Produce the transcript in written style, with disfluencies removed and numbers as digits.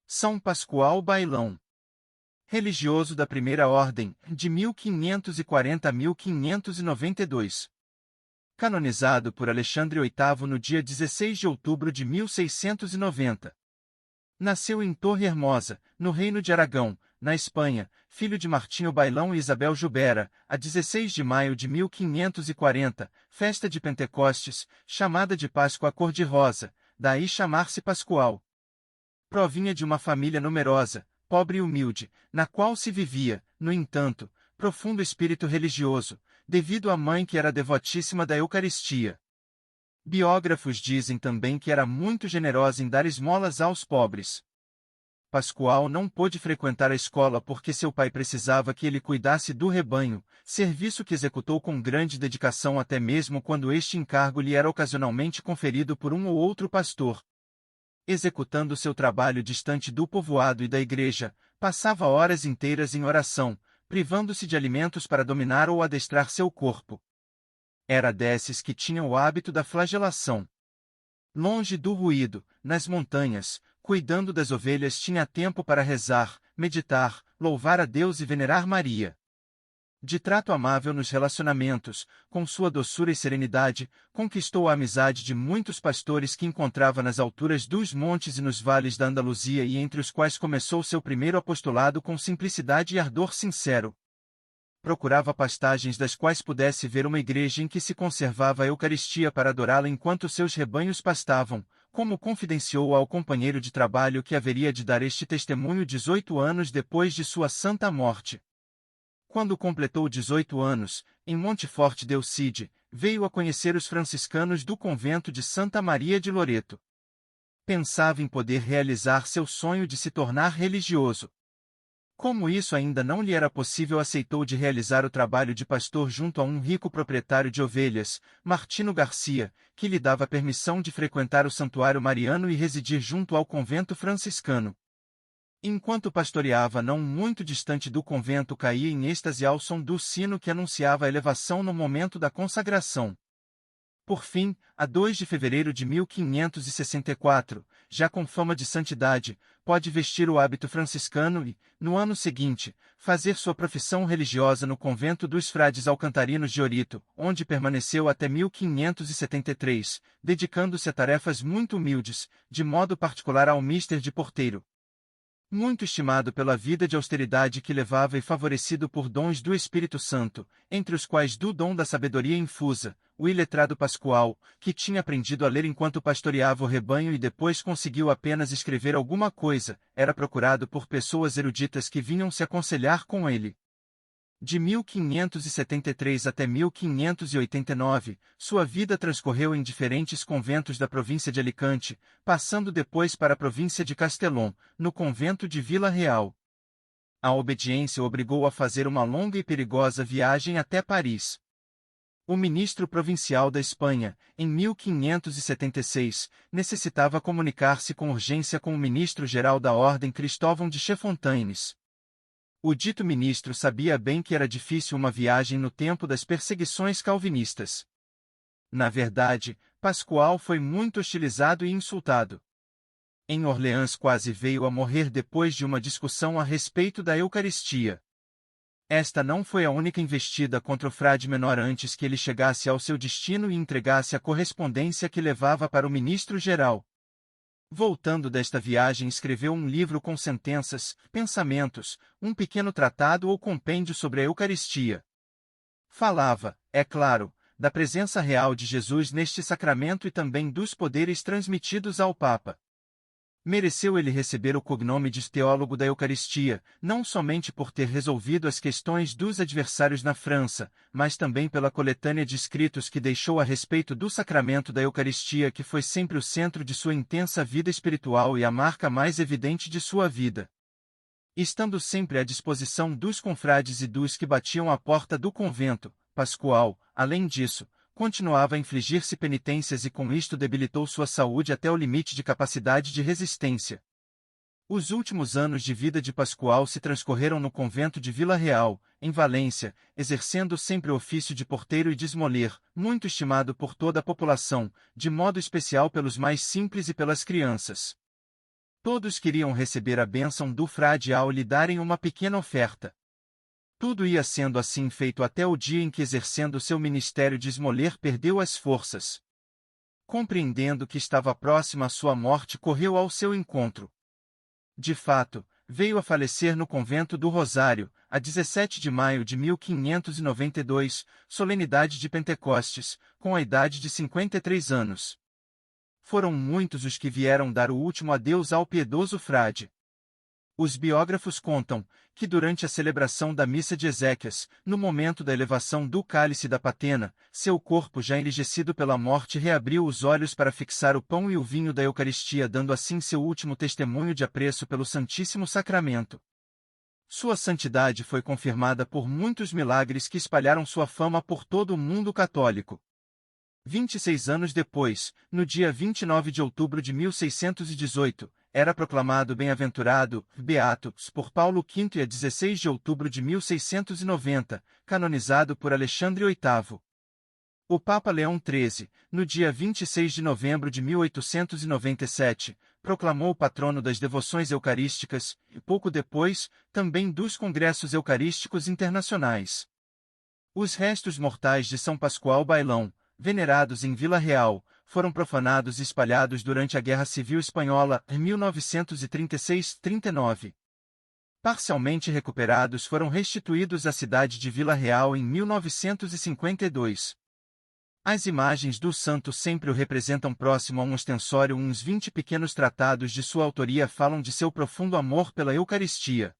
São Pascoal Bailão. Religioso da Primeira Ordem, de 1540 a 1592. Canonizado por Alexandre VIII no dia 16 de outubro de 1690. Nasceu em Torre Hermosa, no Reino de Aragão, na Espanha, filho de Martinho Bailão e Isabel Jubera, a 16 de maio de 1540, festa de Pentecostes, chamada de Páscoa cor-de-rosa, daí chamar-se Pascoal. Provinha de uma família numerosa, pobre e humilde, na qual se vivia, no entanto, profundo espírito religioso, devido à mãe que era devotíssima da Eucaristia. Biógrafos dizem também que era muito generosa em dar esmolas aos pobres. Pascoal não pôde frequentar a escola porque seu pai precisava que ele cuidasse do rebanho, serviço que executou com grande dedicação até mesmo quando este encargo lhe era ocasionalmente conferido por um ou outro pastor. Executando seu trabalho distante do povoado e da igreja, passava horas inteiras em oração, privando-se de alimentos para dominar ou adestrar seu corpo. Era desses que tinham o hábito da flagelação. Longe do ruído, nas montanhas, cuidando das ovelhas, tinha tempo para rezar, meditar, louvar a Deus e venerar Maria. De trato amável nos relacionamentos, com sua doçura e serenidade, conquistou a amizade de muitos pastores que encontrava nas alturas dos montes e nos vales da Andaluzia e entre os quais começou seu primeiro apostolado com simplicidade e ardor sincero. Procurava pastagens das quais pudesse ver uma igreja em que se conservava a Eucaristia para adorá-la enquanto seus rebanhos pastavam, como confidenciou ao companheiro de trabalho que haveria de dar este testemunho 18 anos depois de sua santa morte. Quando completou 18 anos, em Montfort del Cid, veio a conhecer os franciscanos do convento de Santa Maria de Loreto. Pensava em poder realizar seu sonho de se tornar religioso. Como isso ainda não lhe era possível, aceitou de realizar o trabalho de pastor junto a um rico proprietário de ovelhas, Martino Garcia, que lhe dava permissão de frequentar o santuário mariano e residir junto ao convento franciscano. Enquanto pastoreava não muito distante do convento, caía em êxtase ao som do sino que anunciava a elevação no momento da consagração. Por fim, a 2 de fevereiro de 1564, já com fama de santidade, pode vestir o hábito franciscano e, no ano seguinte, fazer sua profissão religiosa no convento dos frades alcantarinos de Orito, onde permaneceu até 1573, dedicando-se a tarefas muito humildes, de modo particular ao mister de porteiro. Muito estimado pela vida de austeridade que levava e favorecido por dons do Espírito Santo, entre os quais do dom da sabedoria infusa, o iletrado Pascoal, que tinha aprendido a ler enquanto pastoreava o rebanho e depois conseguiu apenas escrever alguma coisa, era procurado por pessoas eruditas que vinham se aconselhar com ele. De 1573 até 1589, sua vida transcorreu em diferentes conventos da província de Alicante, passando depois para a província de Castelão, no convento de Vila Real. A obediência o obrigou a fazer uma longa e perigosa viagem até Paris. O ministro provincial da Espanha, em 1576, necessitava comunicar-se com urgência com o ministro-geral da Ordem Cristóvão de Chefontaines. O dito ministro sabia bem que era difícil uma viagem no tempo das perseguições calvinistas. Na verdade, Pascoal foi muito hostilizado e insultado. Em Orleans quase veio a morrer depois de uma discussão a respeito da Eucaristia. Esta não foi a única investida contra o frade menor antes que ele chegasse ao seu destino e entregasse a correspondência que levava para o ministro-geral. Voltando desta viagem, escreveu um livro com sentenças, pensamentos, um pequeno tratado ou compêndio sobre a Eucaristia. Falava, é claro, da presença real de Jesus neste sacramento e também dos poderes transmitidos ao Papa. Mereceu ele receber o cognome de teólogo da Eucaristia, não somente por ter resolvido as questões dos adversários na França, mas também pela coletânea de escritos que deixou a respeito do sacramento da Eucaristia, que foi sempre o centro de sua intensa vida espiritual e a marca mais evidente de sua vida. Estando sempre à disposição dos confrades e dos que batiam à porta do convento, Pascoal, além disso, continuava a infligir-se penitências e com isto debilitou sua saúde até o limite de capacidade de resistência. Os últimos anos de vida de Pascoal se transcorreram no convento de Vila Real, em Valência, exercendo sempre o ofício de porteiro e de esmoler, muito estimado por toda a população, de modo especial pelos mais simples e pelas crianças. Todos queriam receber a bênção do frade ao lhe darem uma pequena oferta. Tudo ia sendo assim feito até o dia em que, exercendo seu ministério de esmoler, perdeu as forças. Compreendendo que estava próxima a sua morte, correu ao seu encontro. De fato, veio a falecer no convento do Rosário, a 17 de maio de 1592, solenidade de Pentecostes, com a idade de 53 anos. Foram muitos os que vieram dar o último adeus ao piedoso frade. Os biógrafos contam que durante a celebração da missa de Ezequias, no momento da elevação do cálice da patena, seu corpo já enrijecido pela morte reabriu os olhos para fixar o pão e o vinho da Eucaristia, dando assim seu último testemunho de apreço pelo Santíssimo Sacramento. Sua santidade foi confirmada por muitos milagres que espalharam sua fama por todo o mundo católico. 26 anos depois, no dia 29 de outubro de 1618, era proclamado bem-aventurado, beato, por Paulo V e a 16 de outubro de 1690, canonizado por Alexandre VIII. O Papa Leão XIII, no dia 26 de novembro de 1897, proclamou o patrono das devoções eucarísticas, e pouco depois, também dos congressos eucarísticos internacionais. Os restos mortais de São Pascoal Bailão, venerados em Vila Real, foram profanados e espalhados durante a Guerra Civil Espanhola, em 1936-39. Parcialmente recuperados, foram restituídos à cidade de Vila Real em 1952. As imagens do santo sempre o representam próximo a um ostensório. Uns 20 pequenos tratados de sua autoria falam de seu profundo amor pela Eucaristia.